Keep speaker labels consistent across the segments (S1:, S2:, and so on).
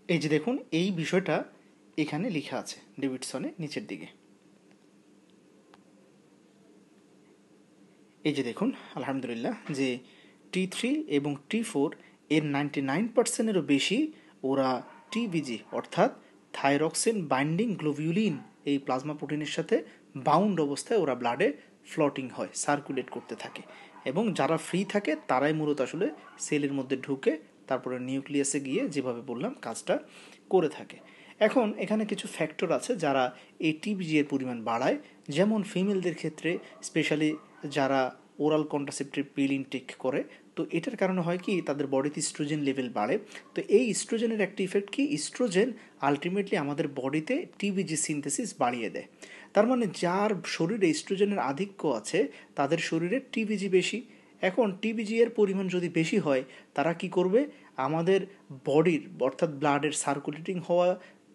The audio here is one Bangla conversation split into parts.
S1: এই যে দেখুন এই বিষয়টা এখানে লেখা আছে ডেভিডসনে নিচের দিকে। এই যে দেখুন আলহামদুলিল্লাহ যে T3 এবং T4 এর 99%-এরও বেশি ওরা টিবিজি অর্থাৎ থাইরক্সিন বাইন্ডিং গ্লোবিউলিন এই প্লাজমা প্রোটিনের সাথে বাউন্ড অবস্থায় ওরা ব্লাডে ফ্লটিং হয়, সার্কুলেট করতে থাকে। এবং যারা ফ্রি থাকে তারাই মূলত আসলে সেলের মধ্যে ঢুকে তারপরে নিউক্লিয়াসে গিয়ে যেভাবে বললাম কাজটা করে থাকে। এখন এখানে কিছু ফ্যাক্টর আছে যারা এই টিবিজি এর পরিমাণ বাড়ায়, যেমন ফিমেলদের ক্ষেত্রে স্পেশালি যারা ওরাল কন্ট্রাসেপটিভ পিল ইনটেক করে, তো এটার কারণে হয় কি তাদের বডিতে ইস্ট্রোজেন লেভেল বাড়ে। তো এই ইস্ট্রোজেনের একটা ইফেক্ট কি, ইস্ট্রোজেন আলটিমেটলি আমাদের বডিতে টিবিজি সিনথেসিস বাড়িয়ে দেয়। তার মানে যার শরীরে ইস্ট্রোজেনের আধিক্য আছে তাদের শরীরে টিবিজি বেশি। এখন টিবিজি এর পরিমাণ যদি বেশি হয় তারা কি করবে, আমাদের বডির অর্থাৎ ব্লাডের সার্কুলেটিং হওয়া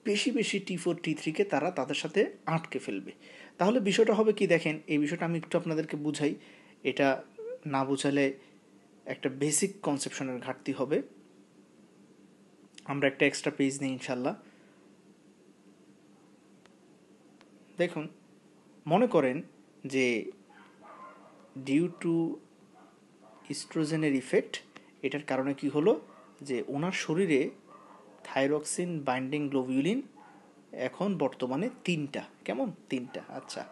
S1: বেশি বেশি T4 T3-কে তারা তাদের সাথে আটকে ফেলবে। তাহলে বিষয়টা হবে কি দেখেন, এই বিষয়টা আমি একটু আপনাদেরকে বুঝাই, এটা না বোঝালে একটা বেসিক কনসেপশনের ঘাটতি হবে। আমরা একটা এক্সট্রা পেজ নিই ইনশাল্লাহ। দেখুন মনে করেন যে ডিউ টু ইস্ট্রোজেনের ইফেক্ট, এটার কারণে কি হলো যে ওনার শরীরে থাইরক্সিন বাইন্ডিং গ্লোবিউলিন এখন বর্তমানে 3টা, কেমন 3টা, আচ্ছা।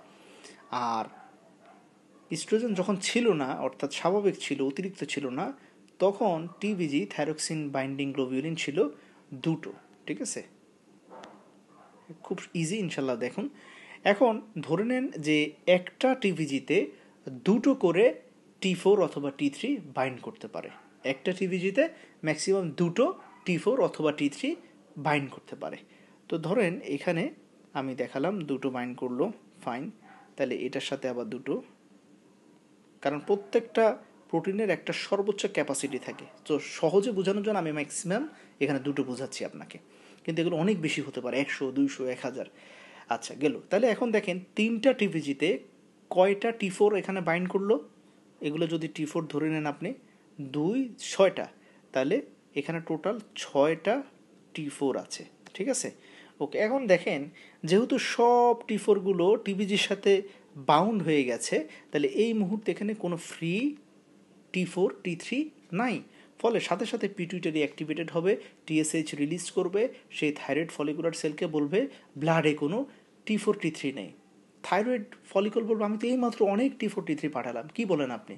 S1: আর ইস্ট্রোজেন যখন ছিল না অর্থাৎ স্বাভাবিক ছিল, অতিরিক্ত ছিল না, তখন টিবিজি থাইরক্সিন বাইন্ডিং গ্লোবিউলিন ছিল 2টো, ঠিক আছে। খুব ইজি ইনশাল্লাহ। দেখুন এখন ধরে নেন যে একটা টিভিজিতে 2টো করে T4 অথবা T3 বাইন্ড করতে পারে, একটা টিভিজিতে ম্যাক্সিমাম 2টো T4 অথবা T3 বাইন্ড করতে পারে। তো ধরেন এখানে আমি দেখালাম 2টো বাইন্ড করলো, ফাইন। তাহলে এটার সাথে আবার 2টো, কারণ প্রত্যেকটা প্রোটিনের একটা সর্বোচ্চ ক্যাপাসিটি থাকে, তো সহজে বোঝানোর জন্য আমি ম্যাক্সিমাম এখানে 2টো বোঝাচ্ছি আপনাকে, কিন্তু এগুলো অনেক বেশি হতে পারে, 100 200 1000। আচ্ছা গেল। তাহলে এখন দেখেন 3টা টিভিজিতে কয়টা T4 এখানে বাইন্ড করলো, এগুলো যদি T4 ধরে নেন আপনি 2 6টা, তাহলে এখানে টোটাল 6টা T4 আছে, ঠিক আছে। ওকে, এখন দেখেন যেহেতু সব T4-গুলো টিভিজির সাথে বাউন্ড হয়ে গেছে, তাহলে এই মুহূর্তে এখানে কোনো ফ্রি T4 T3 নাই। ফলে সাথে সাথে পিটুইটারি অ্যাক্টিভেটেড হবে, টিএসএইচ রিলিজ করবে, সেই থাইরয়েড ফলিকুলার সেলকে বলবে ব্লাডে কোনো T4 T3 নেই। থাইরয়েড ফলিকল বলবে আমি তো এইমাত্র অনেক T4 T3 পাঠালাম, কি বলেন আপনি?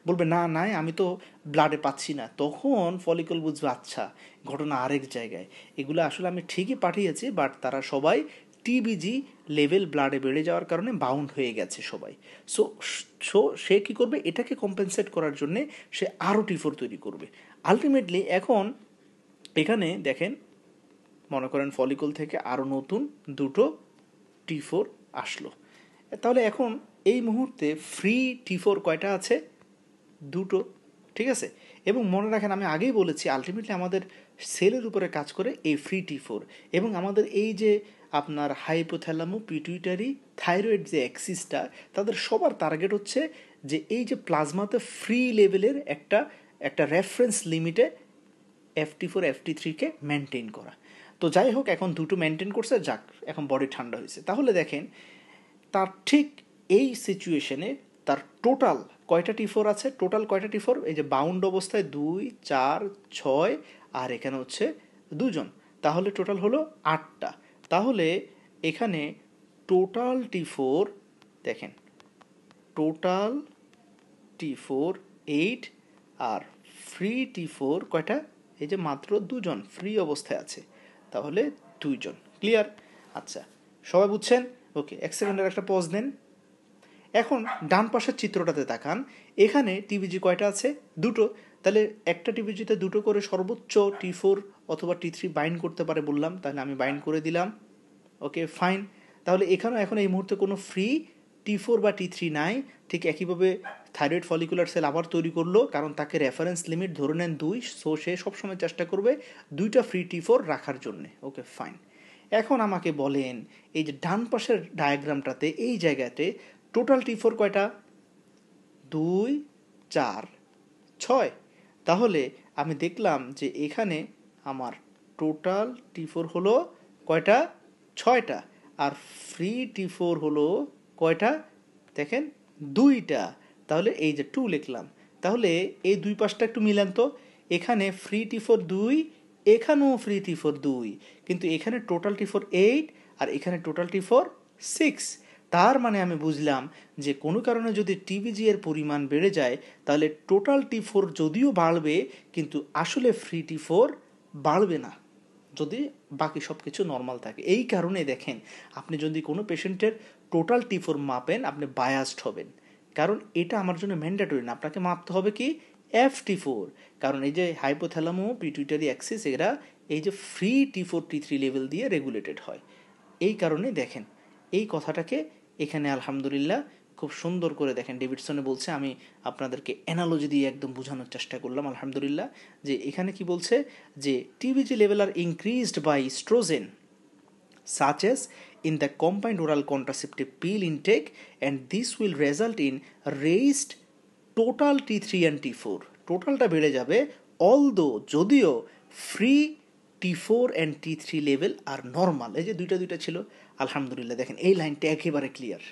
S1: বলবে না নাই, আমি তো ব্লাডে পাচ্ছি না। তখন ফলিকল বুঝবে আচ্ছা ঘটনা আরেক জায়গায়, এগুলো আসলে আমি ঠিকই পাঠিয়েছি, বাট তারা সবাই টিবিজি লেভেল ব্লাডে বেড়ে যাওয়ার কারণে বাউন্ড হয়ে গেছে সবাই। সো সো সে কী করবে, এটাকে কম্পেনসেট করার জন্যে সে আরও T4 তৈরি করবে। আলটিমেটলি এখন এখানে দেখেন মনে করেন ফলিকল থেকে আরও নতুন 2টো T4 আসলো। তাহলে এখন এই মুহূর্তে ফ্রি T4 কয়টা আছে, 2টো, ঠিক আছে। এবং মনে রাখেন আমি আগেই বলেছি আলটিমেটলি আমাদের সেলের উপরে কাজ করে এই ফ্রি T4, এবং আমাদের এই যে আপনার হাইপোথ্যালামো পিটুইটারি থাইরয়েড যে অ্যাক্সিসটা, তাদের সবার টার্গেট হচ্ছে যে এই যে প্লাজমাতে ফ্রি লেভেলের একটা একটা রেফারেন্স লিমিটে FT4 FT3-কে মেনটেন করা। তো যাই হোক, এখন 2টো মেনটেন করছে, যাক এখন বডি ঠান্ডা হয়েছে। তাহলে দেখেন তার ঠিক এই সিচুয়েশনে তার টোটাল কয়টা T4 আছে, টোটাল কয়টা T4, এই যে বাউন্ড অবস্থায় 2 4 6 আর এখানে হচ্ছে 2জন, তাহলে টোটাল হলো 8টা। তাহলে এখানে টোটাল T4 দেখেন, টোটাল T4 8, আর ফ্রি T4 কয়টা, এই যে মাত্র 2জন ফ্রি অবস্থায় আছে, তাহলে 2জন। ক্লিয়ার? আচ্ছা সবাই বুঝছেন? ওকে, 1 সেকেন্ডের একটা পজ দেন। এখন ডান পাশের চিত্রটাতে তাকান, এখানে টিবিজি কয়টা আছে, 2টো। তাহলে একটা টিবিজিতে 2টো করে সর্বোচ্চ T4 অথবা T3 বাইন্ড করতে পারে বললাম, তাহলে আমি বাইন্ড করে দিলাম। Okay fine. তাহলে এখানেও এখন এই মুহূর্তে কোনো ফ্রি T4 বা T3 নাই। ঠিক একইভাবে থাইরয়েড ফলিকুলার সেল আবার তৈরি করলো, কারণ তাকে রেফারেন্স লিমিট ধরে নেন 2, সো সে সবসময় চেষ্টা করবে 2টা ফ্রি T4 রাখার জন্যে। Okay fine. এখন আমাকে বলেন এই যে ডান পাশের ডায়াগ্রামটাতে এই জায়গাতে টোটাল T4 কয়টা, 2 4 6। তাহলে আমি দেখলাম যে এখানে আমার টোটাল T4 হলো কয়টা? 6টা। আর ফ্রি T4 হলো কয়টা? দেখেন 2টা। তাহলে এই যে 2 লিখলাম। তাহলে এই দুই পাশটা একটু মিলান তো। এখানে ফ্রি T4 2, এখানেও ফ্রি T4 2, কিন্তু এখানে টোটাল T4 8 আর এখানে টোটাল T4 6। তার মানে আমি বুঝলাম যে কোনো কারণে যদি টিবিজি এর পরিমাণ বেড়ে যায় তাহলে টোটাল T4 যদিও বাড়বে কিন্তু আসলে ফ্রি T4 বাড়বে না যদি বাকি সব কিছু নর্মাল থাকে। এই কারণে দেখেন আপনি যদি কোনো পেশেন্টের টোটাল T4 মাপেন আপনি বায়াসড হবেন, কারণ এটা আমার জন্য ম্যান্ডেটরি না। আপনাকে মাপতে হবে কি? FT4, কারণ এই যে হাইপোথ্যালামো পিটুইটারি অ্যাক্সিস এরা এই যে ফ্রি T4 T3 লেভেল দিয়ে রেগুলেটেড হয়। এই কারণে দেখেন এই কথাটাকে এখানে আলহামদুলিল্লাহ খুব সুন্দর করে দেখেন ডেভিডসনে বলছে, আমি আপনাদেরকে অ্যানালজি দিয়ে একদম বোঝানোর চেষ্টা করলাম আলহামদুলিল্লাহ, যে এখানে কি বলছে যে TBG level are increased by estrogen such as in the combined oral contraceptive pill intake, and this will result in raised total T3 and T4. টোটালটা বেড়ে যাবে although যদিও free T4 and T3 level আর নর্মাল। এই যে দুইটা ছিল আলহামদুলিল্লাহ। দেখেন এই লাইনটা একেবারে ক্লিয়ার।